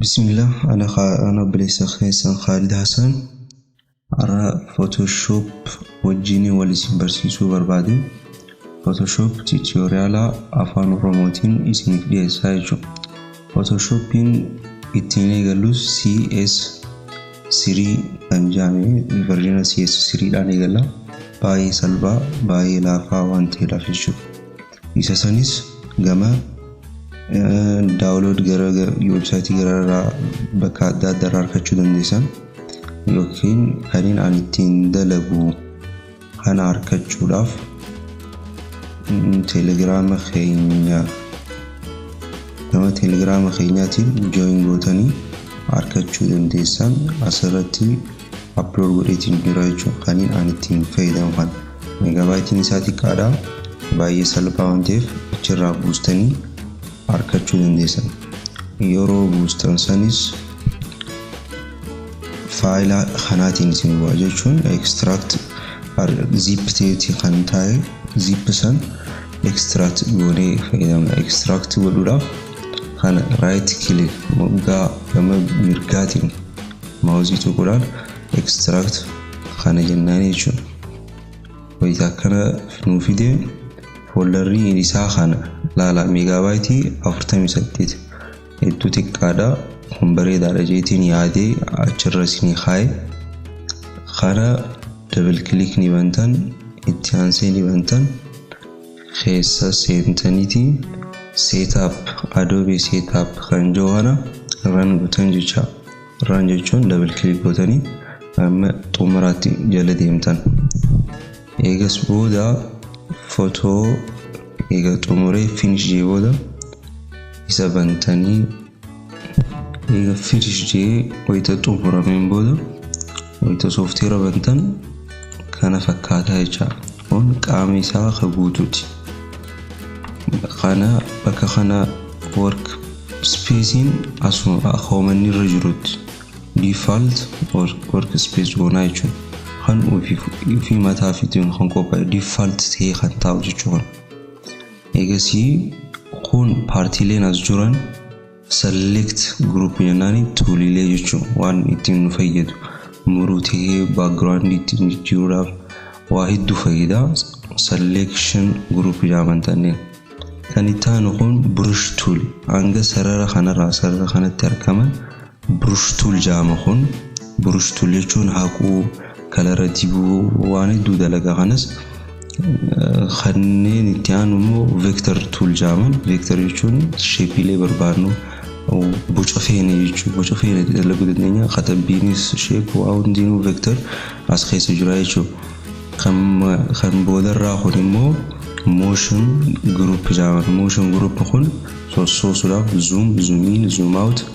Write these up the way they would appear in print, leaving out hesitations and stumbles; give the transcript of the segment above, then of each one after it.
بسم الله. أنا بليس خيسان خالد حسن. أرى فوتوشوب وجيني والاسم برسيسو بربادي. فوتوشوب تيتوريالا أفان روموتين اسمك دي سايجو. فوتوشوبين اتيني غلوس CS3 أنجامي الفرجينا CS3 لاني غلا باي سلبا باي لافا وانتي لافيشو إساسانيس غما داونلود غرا ويبسايت غرا بكادا دراركچو دنديسان يوكين هرين انتين دلبو هناركچو لاف تيليجرام خينيا كما تيليجرام خينياتي جوين بوتاني اركچو دنديسان اسرتي ابلود وريتين بيرايچو هرين انتين فايدان وان ميجابايت نساتي كادا باي سلباونتيف چرا بوستني اركچو دنديسان يورو بوستنسانيس فايل خاناتين سنواجهون اكستراكت زيب تيتي خانتاي زيبسن اكستراكت غوري فايدام اكستراكت ولولا خان رايت كليك موغا بما ميركاتين ماوزيتو قران اكستراكت خان جنانيچون ويتا كنا نوفيدي فولدري إنسا خانة لا ميجابايتي أفرتمي سديت التوتيك كادا خمبري درجتين يادي أشرسني خاي خانة دبل كليك نيبانتن اتيانسي نيبانتن خيسا سينتانيتي سيت اب ادوبي سيت اب خنجوهانا ران بوتنجيشا ران جيشون دبل كليك بوتاني أما تومراتي جلدي امتن إيجاس بودا فوتو إيجا توموري فينيش جي بودا إذا بنتاني إيجا فينيش جي ويتا تومورا من بودا ويتا سوفتيرا بنتان كان فكاتا هيجا ون كاميسا خبوتوتي خانا بكا خانا ورك سبيسين أسو أخومني رجروت ديفالت ورك سبيس ونايشون خان وفي متافيتين خنكوبا ديفالت تي خنتاو جيشون إيجاسي خون بارتي لين أزجوران select group يناني تولي لي جيشون وان اتين نفيدو مروتي background اتين جيورا واحد دو فايدا selection group جامن تانين كانتان خون بروش تول عنگا سرر خانة تركمان بروش تول جام خون بروش تول يجون هاكو كالارا ديبو واني دو دلقا خانس خاني نتيانو مو فيكتور تول جامن فيكتور يجون شيبي لي بربارنو او بوچفين يجو بوچفين دلقو دنيا خطبينيس شيب واون دينو فيكتور اس خيس جرا يجو خم بودر راخوني مو موشن جروب جامن موشن جروب خون سو سولا زوم زومين زوم اوت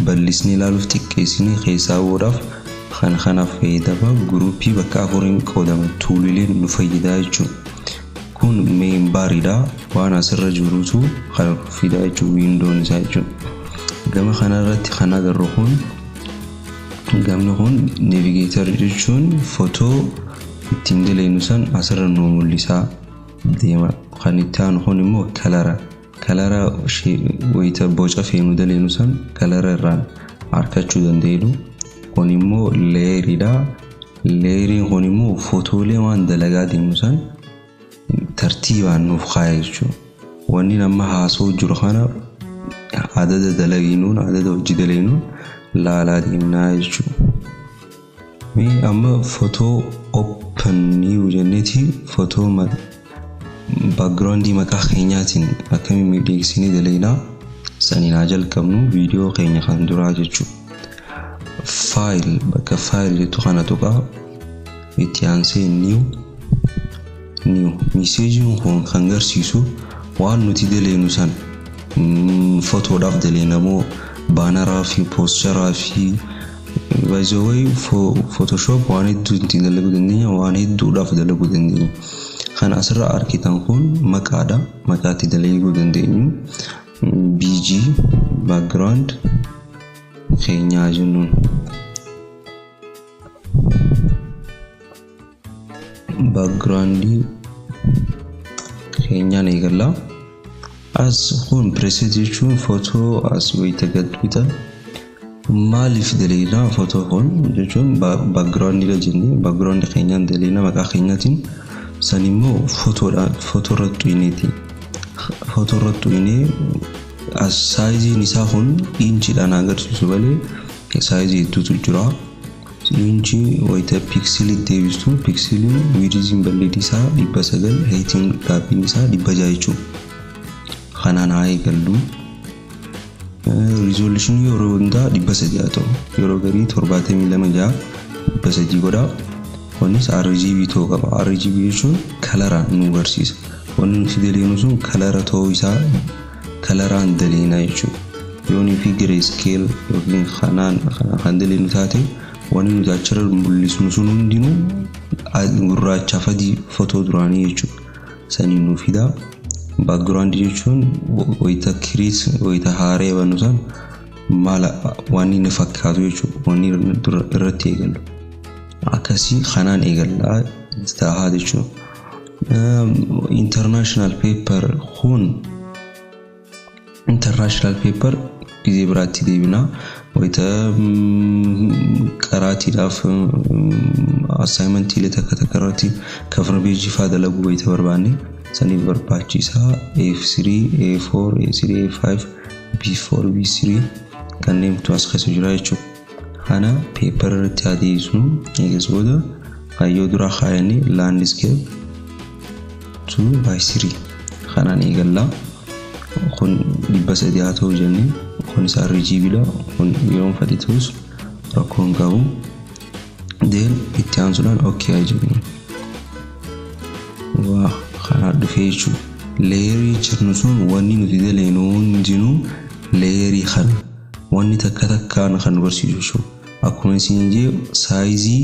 بلسني لالوفتي كيسيني خيسا وراف خان فايدة جروبي بكافورين كودام تولين نفايدة جو كون مين باريدا وانا سر جروتو خان فايدة جو ويندو نسايجو جام خانات خانات الروحون جام نهون نافيجيتر جون فوتو تندلي نسان أسر النوموليسا ديما خانتان هون مو كلارا شيء ويتا بوجا فينو دلي نسان كلارا ران أركاتشو دنديلو هونيمو ليريدا ليرين هونيمو فوتولي وان دلقا ديموسان ترتيبا نفخايشو واني نما هاسو جرخانا عدد دلقينون عدد وجدلينون لا ديمنايشو مي اما فوتو اوبن نيو جنتي فوتو ما باكجراوند مكا خينياتين اكامي ميديكسيني دلينا سانينا جل كمنو فيديو خيني خاندورا جيشو فايل بكا فايل يتوخانا توقع يتيانسي نيو ميسيجي خنگر سيسو وان نوتي دلينو سان فوتو داف دلينا مو بانرا في بوسترا في بايزوي فوتوشوب واني دو تندلقو دندينيا واني دو داف دلقو دندينيا خان أسرع أركيتان خون مكاتي دلقو دندينيو بيجي باكجراوند خينيا جنون باكجراوندي خينيا نيغلا as خون بريسيديشون فوتو as ويتقد بيتا maaliif daleena footoo kun jechuun background ila jenni background keenyaan daleena maqaa keenyaatiin san immoo footoo irratti ineeti footoo irratti inee as size isaa kun inchidhaan agarsiisu malee size hedduutu jira inchi wayita pixel deebistu pixelin width bal'inni isaa 900 heighting gaapin isaa 600 jechuudha kanaan haa eegallu resolution yeroo hundaa 300 haa ta'u yeroo garii 72 300 godha kunis RGB ta'uu qaba RGB jechuun kalaraan nu agarsiisa wanni nuti daleenu sun kalara ta'uu isaa kalaraan daleena jechuudha yoonii fi grayscale yookiin kan daleenu taate wanni nuti achirra mul'isnu sun hundinuu gurraacha fadii footoo duraanii jechuudha sanii nu fida background jechuun wayita create wayita haaree banusan mala wanni ne fakkaatu jechuudha wanni irratti eegallu akkasii kanaan eegallaa ta'a jechuudha international paper ጊዜ ብራቲ ዴቢና ወይተ ቀራቲዳፍ አሳይመንት ለተከተከራቲ ከፍር ቤጂ ፋደለጉ ወይተ በርባኔ ሰኒ በርባቺሳ F3 A4 A3 A5 B4 B3 ከነም ተዋስከሰ ጅራይቹ አና ፔፐር ታዲሱ ይገዝወደ አየዱራ ኻይኒ ላንድስኬፕ 2 by 3 خانان ይገላ خون ሊበሰዲያተው ጀኒ خون RGB لا خون يوم فديتوس ركون قاو دين اتيانزولان اوكي اجبني وا خانا دفيچو ليري چرنسون واني نتيدلينون جنو ليري خان واني تكتكان خان ورسيجو اكون سينجي سايزي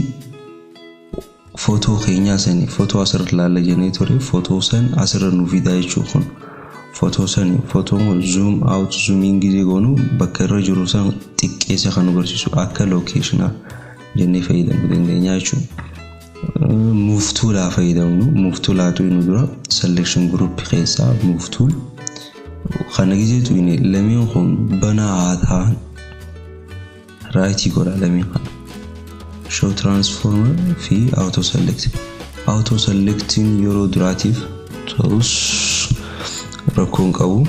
فوتو خينيا سني فوتو اسر لاله جنيتوري فوتو سن اسر نو فيدايچو خون فوتو سن فوتو زوم اوت زومينغ ጊዜ ጎኑ በከረ ጅሩሳን ጥቄሰ خان ورسيجو አከ ሎኬሽና ጀኔ ፈይደን በደንገኛቹ move tool አፈይደው move tool አቱ ይኑራ selection group ኸሳ move tool خان ጊዜ ቱይኔ ለሚን ኹን በናታ ራይት ይጎራ ለሚን show transformer في auto selecting euro derivative tools rakon qabu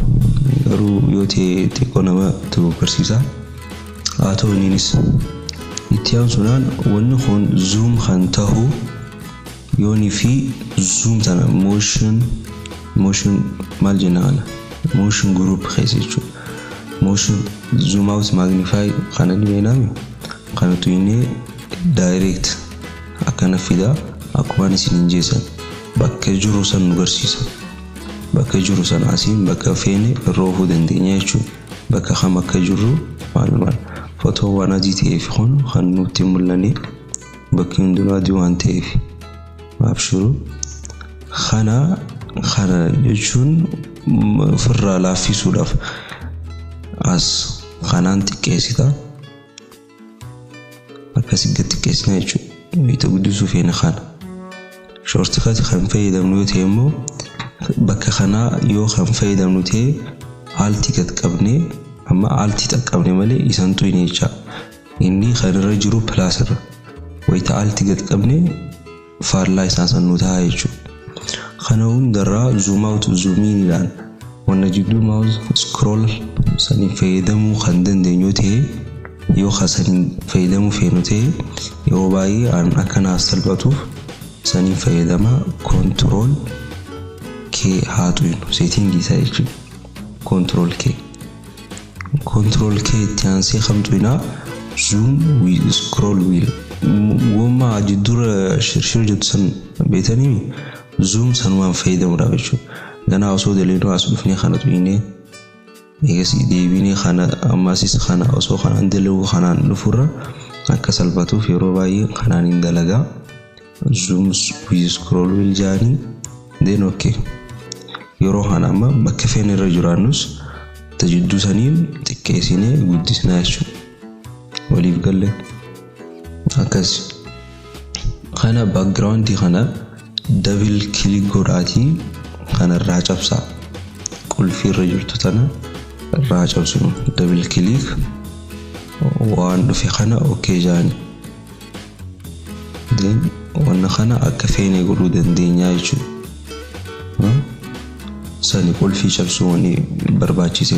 garu yote tekonama to persisa auto ninis itiyan sunan wonni khon zoom khantahu yoni fi zoom tana motion maljenala motion group khaysechu motion zoom out magnify khanani benami khanatu ine direct akana fida akwan sininjesa bakka jurusan nugarsisa bakka jurusan asin bakka fene rohu dendenya chu bakka khamaka juru malmal foto wana GTF khanu timulani bakki nduna diwan TF mabshuru khana yechun firra la fi sudaf as khanan tikesita akasi gatikesina chu yitagdusu fene khana short cut khan fayda mnute yemo bakka khana yo khan fayda mnute alti katqabne amma alti taqabne male isantu inecha inni khanra jiru placer wayta alti katqabne far license nuta hayichu khanawun dara zoom out zoom in lan wana jidu mouse scroll sani fayda mu khandan denyote yo khasan fayda mu fenote yo bayi an akana salbatu sani fayda ma control K hatu setting isayichu control K tiansi khamtuina zoom with scroll wheel woma jidura shirshir jitsan betani zoom sanwan fayda murabichu gana aso delino asbifni khanatu ine yesi debini khana amasis khana aso khana ndelu khana nufura akasalbatu firobayi khana indalaga zoom with scroll wheel jani then okay yoro khana ma bakafene rajuranus تجدو سنين تكيسيني قدسناشو وليف قال هكذا خانا باكجراوند دي خانا دبل كليك قراتي خانا الراجب سا كل في الرجل تتنا الراجب سنو دبل كليك waan dhufe kana okay jaani then wanna kana akka feene godhuu dandeenya jechuudha sani qolfii cabsuu wani barbaachise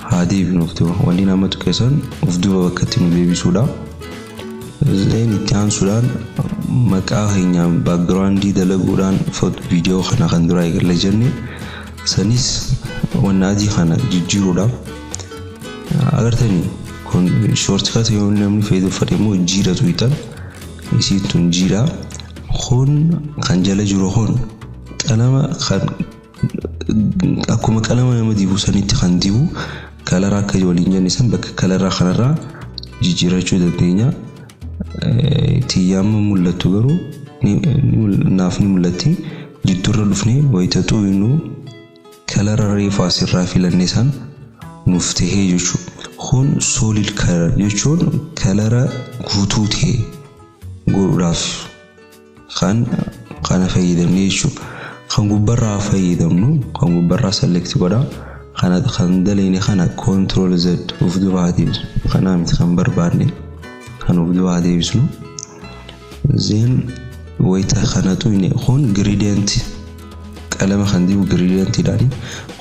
haa deebinuuf ta'u wanni namatti keessan of duuba bakkatti nu deebisuudha then itti aansuudhaan maqaa keenya backgroundii dalaguudhaan foto viidiyoo kana kan dura eegalla jenne sanis wanna adii kana jijjiiruudhaaf agartanii kun shortcut yoo namni fayyadamu immoo jiira tuutan isiin tun jiira kun kan jala jiru kun qalama kan akkuma qalama nama dibu sanitti kan dibu kalara akka waliin jennisan bakka kalara kanarraa jijjiirachuu dandeenya tiyyama mul'atu garuu naaf ni mul'atti jiddurra dhufnee wayitatu inuu kalara reefa asirraa filannee san nuuf tahee jechuudha kun solid color jechuun kalara guutuu ta'e godhuudhaaf kan fayyadamne jechuudha kan gubbarraa fayyadamnu kan gubbarraa select godha kan daleene kana control z of duuba deebisnu kana miti kan barbaadne kan of duuba deebisnu then wayita kanatu inni kun gradient qalama kan dibu gradient idhaani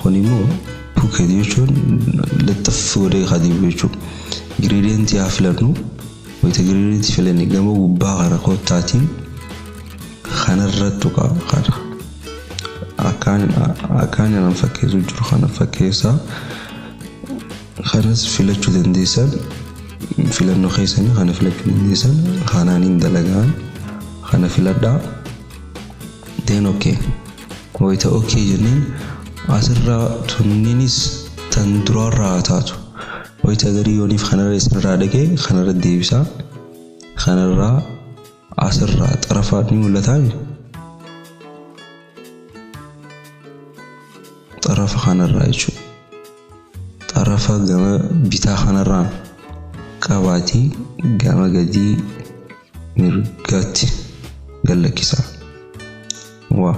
kun immoo puukee jechuun lattaf godhee khadibu jechuudha gradient yaa filannu wayita gradient filanne gama gubbaa kana kottaatiin kanarrattu kana akaan nan fakkeessu jiru kana fakkeessa kanas filachuu dandeessan filannoo keessanii kana filachuu dandeessan kanaaniin dalagaan kana filadhaa then okay wayita okay jenneen asirraa tunninis tan durarraa taatu wayita garii yooniif kanarra isinirraa dhagee kanarra deebisaa kanarraa asirraa xarafaa ni mul'ataa xarafa kanarraa jechuudha xarafa gama bitaa kanarraan qabaatii gama gadii mirgaatti gallakkisaa waa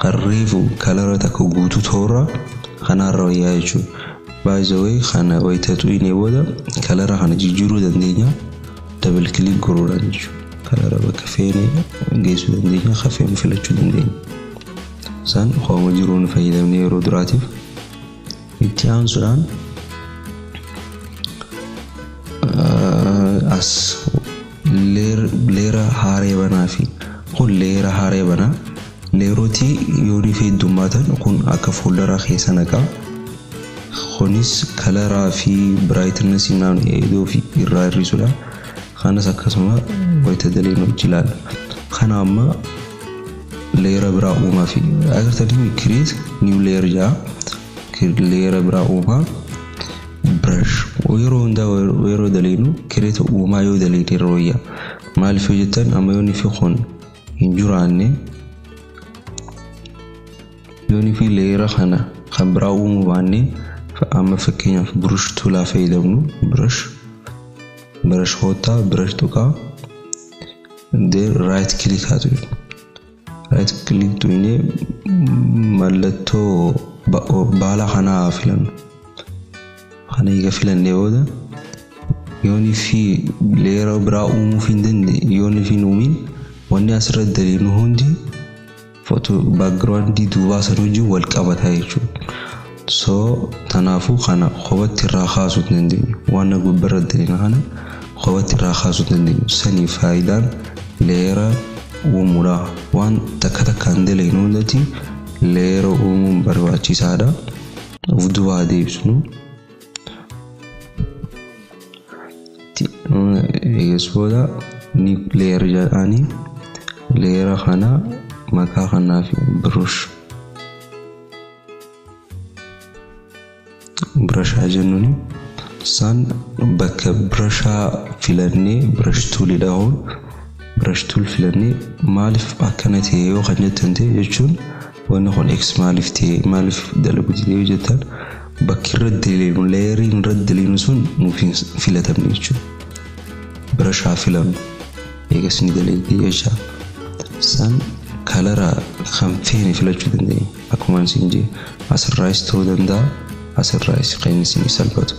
qarreefu kalara takka guutuu toora kanarra wayyaa jechuudha by the way kana wayitatu inni booda kalara kana jijjiiruu dandeenya double click gochuudhaan jechuudha kalara bakka feene geessuu dandeenya kafeen filachuu dandeenya san qooma jiruun fayyadamne yeroo duraatiif itti aansuudhaan as leera haaree banaa fi kun leera haaree banaa leeroti yoonii fi dummaatan kun akka foldaraa keessa naqaa kunis kalaraa fi brightness naan eedoo fi irraa hir'isuudha kanas akkasuma wayita daleenu jilaal kana amma leera biraa uumaa fi agartanii create new layer jaa leera biraa uumaa brush yeroo hunda yeroo daleenu create uumaa yoo daleenu rooyya maaliif jettan amma yoonii fi kun hin jiraanne yoonii fi leera kana kan biraa uumuu baanne amma fakkeenyaaf brush toolaa fayyadamnu brush hotaa brush tuqaa then right click haatu right click tuine mallattoo baala kana filannu kana iga filanne booda yoonii fi leera biraa uumuuf hin dandeenye yoonii fi uumin wanni asirra daleenu hundi photo background duubaa san wajjin wal qabataa jechuudha so tanaafu kana qobatti irraa kaasuu dandeenya waan gubbarra daleena kana qobatti irraa kaasuu dandeenya sanii faayidaan leera uumuudha waan takka takkaan daleenu hundatti leera uumuun barbaachisaadha of duubaa deebisnu eegasbooda ni leera jedhaanii leera kana maqaa kanaa fi brush jennuuni san bakka brushaa filannee brush tool idhaa'uun brush tool filannee maaliif akkana ta'e yoo kan jettan ta'e jechuun wanni kun x maaliif ta'e maaliif dalagu ta'e jettan bakki irra daleenu leeriin irra daleenu sun nuuf filatamne jechuudha brushaa filannu eegas ni daleegee jecha san kalara kan feene filachuu dandeenya akkuma isin jee asirraas ta'uu danda'a asirraas kan isin salphatu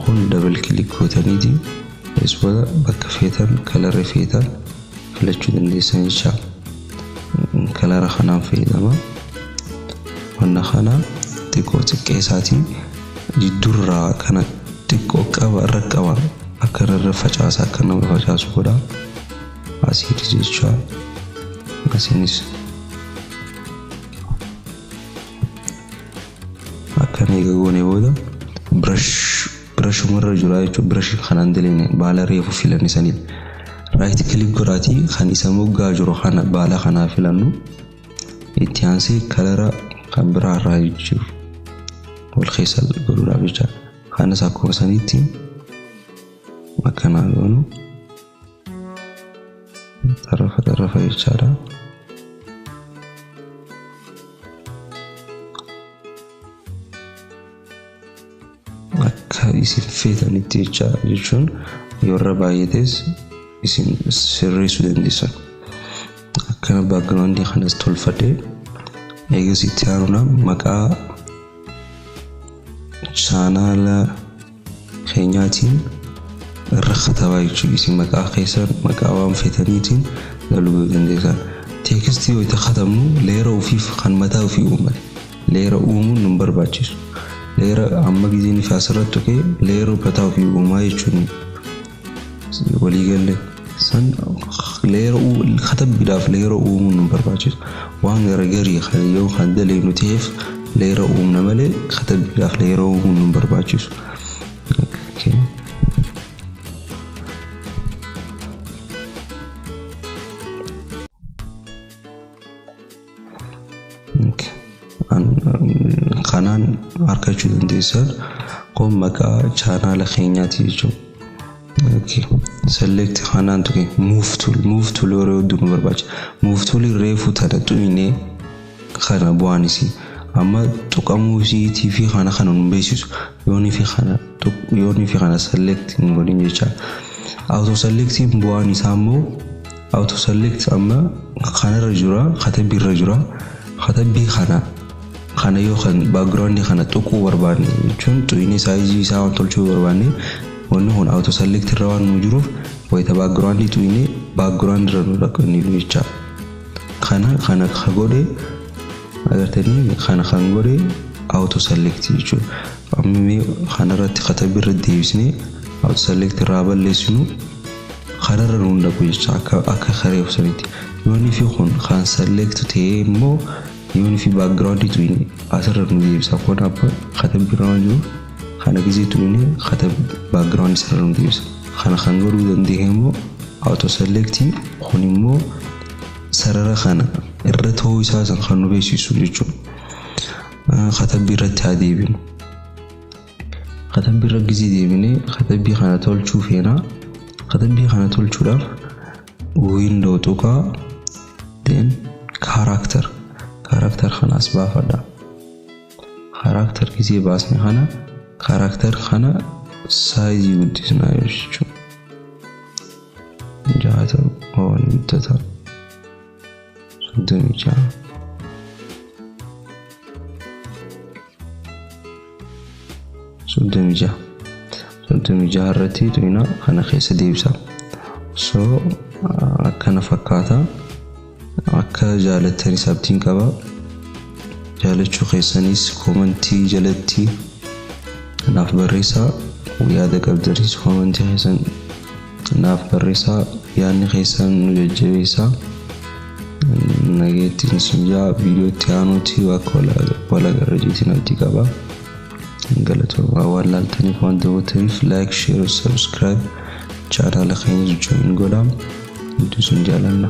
kun double click gootaniiti isbooda bakka feetan color feetan filachuu dandeessan jecha color kanaan fayyadama wanna kana xiqqoo xiqqeessaatii jiddurraa kana xiqqoo qaba raqqaba akka irra facaasa akka nama facaasu godha asii jecha asinis akkana eegagoone booda brush marra jira jechuun brush kanaan diline baala reefu filanni saniin right click godhaati kan isa moggaa jiru kana baala kanaa filannu itti aansee kalara kan biraa irraa jiru wal keessa godhuudhaaf jecha kanas akkuma saniitti akkana goonu tarafa jechaadha akka isin feetanitti jecha jechuun yeroo baay'ees isin sirreessuu dandeessan akkana background kanas tolfadhe eegas itti aanuna maqaa channel keenyaatiin irra katabaa jechuun isin maqaa keessan maqaa waan feetaniitiin galuu dandeessan tekstii yoo itti katabnu leera ofiif kan mataa ofii uuman leera uumuun nu barbaachisu leera amma gizeen fi asirratti kee leera mataa ofii uumaa jechuun walii galle san leera katabbiidhaaf leera uumuun nu barbaachisu waan garagarii kan yoo kan daleenu ta'eef leera uumna malee katabbiidhaaf leera uumuun nu barbaachisu kanaan arkachuu dandeessan kun maqaa channel keenyaati jechuun select kanaan tuqe move tool yeroo hedduu nu barbaachisa move tool reefu tadatuine kana bu'aanisi amma tuqamuu isiitii fi kana nu beeksisu yoonii fi kana select godhin jecha auto selecting bu'aan isaa immoo auto select amma kanarra jira katabbiirra jira katabbii kana yoo kan background kana tuquu barbaanne jechuun tu'ini size isaa waan tolchuu barbaanne wanni kun auto select irra waan nu jiruuf wayita background tu'ini background irra nu dhaqanii jecha kana godhe agartanii kana kan godhe auto select jechuun amma kana irratti katabbiirra deebisnee auto select irraa balleessinu kanarra nu dhaqu jecha akka kareef sanitti yoonni fi kun kan select ta'ee immoo yoonni fi background tu'ini asirra nu deebisa kun abba katabbiirra waan jiruuf kana gizee tu'ini background isarra nu deebisa kana kan godhuu dandeenyu auto select kun immoo sarara kana irra ta'uu isaa san kan nu beeksisu jechuudha katabbiirratti deebinu katabbiirra gizee deebine katabbii kana tolchuu feena katabbii kana tolchuudhaaf window tuqa then character khanas baafadha character gizee baasne kana character kana size guddisna jechuudha jaata on tata soddomija irratti tu'ina kana keessa deebisa so akkana fakkaata akka jaalattanii sabtiin qaba jaalachuu keessanis commentii jalatti naaf barreessaa yaada qabdanis commentii keessan naaf barreessaa yaadni keessan nu jajjabeessaa nageettiin sinjaa viidiyootti aanuutii akka walagarra jeetiin abdii qaba galatooma waan laaltaniif waan daawwattaniif like share subscribe channel keenya join godhaa nuti sin jaalanna